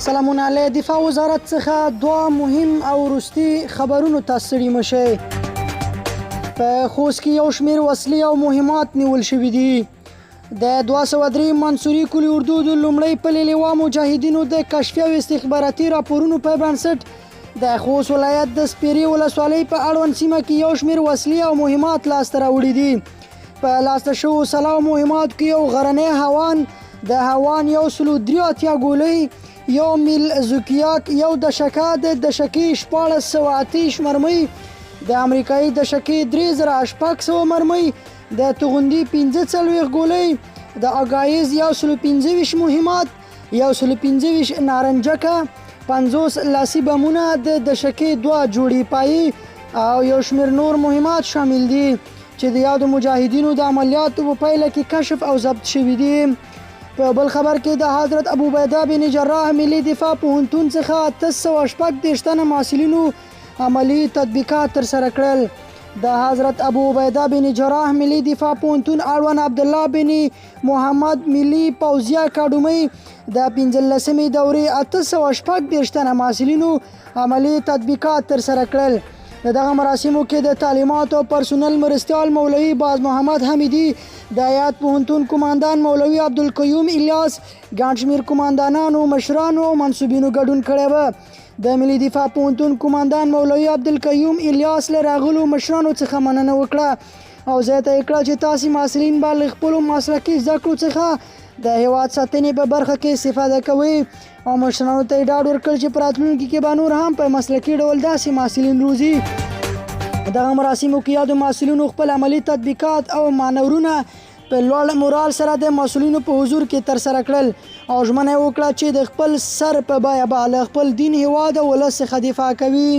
سلامونه علی دفاع وزارت څخه دوه مهم او وروستي خبرونو ته ستړي مشئ. په خوست کې یو شمېر وسلې او مهمات نیول شوي دي. د 203 منصوري کلي اردو د لومړی پلې لواء مجاهدینو د کشفي او استخباراتي راپورونو په بنسټ د خوست ولایت د سپیرې ولسوالۍ په اړوند سیمه کې یو شمېر وسلې او مهمات لاسته راوړي دي. په لاسته شوو سلا او مهماتو کې یو غرنی هوان، د هوان 183 ګولۍ، یو میل زوکیاک، یو دشکه د دشکې 1480 مرمۍ، د امریکایي دشکې 3600 مرمۍ، د توغندي 45 ګولۍ، د اګایز 125 مهمات، 125 نارنجکه، 50 لاسي بمونه، د دشکې 2 جوړې پایې او یو شمېر نور مهمات شامل دي چې د یادو مجاهدینو د عملیاتو په پایله کې کشف او ضبط شوي دي. په بل خبر کې د حضرت ابو عبیده بن جراح ملي دفاع پوهنتون څخه 836 تنه محصلینو عملی تطبیقات ترسره کړل. د حضرت ابو عبیده بن جراح ملي دفاع پوهنتون اړوند عبدالله بن محمد ملي پوځیه اکاډمۍ د 15مې دورې 836 تنه محصلینو عملی تطبیقات ترسره کړل. د دغه مراسمو کې د تعلیمات او پرسونل مرستیال مولوي باز محمد حمیدي، د هیات پوهنتون قماندان مولوي عبدالقیوم الیاس، ګڼ شمېر قماندانانو، مشرانو او منصوبینو ګډون کړی و. د ملي دفاع پوهنتون قماندان مولوي عبدالقیوم الیاس له راغلو مشرانو څخه مننه وکړه او زیاته یې کړه چې تاسې محصلین به له خپلو مسلکي زده کړو څخه د هیواد ساتنې په برخه کې استفاده کوئ او مشرانو ته یې ډاډ ورکړ چې په راتلونکي کې به نور هم په مسلکي ډول داسې محصلین روزي. دغه مراسمو کې یادو محصلینو خپل عملي تطبیقات او مانورونه په لوړ مورال سره د مسؤلینو په حضور کې ترسره کړل او ژمنه یې وکړه چې د خپل سر په بیه به له خپل دین، هیواد او ولس څخه دفاع کوي.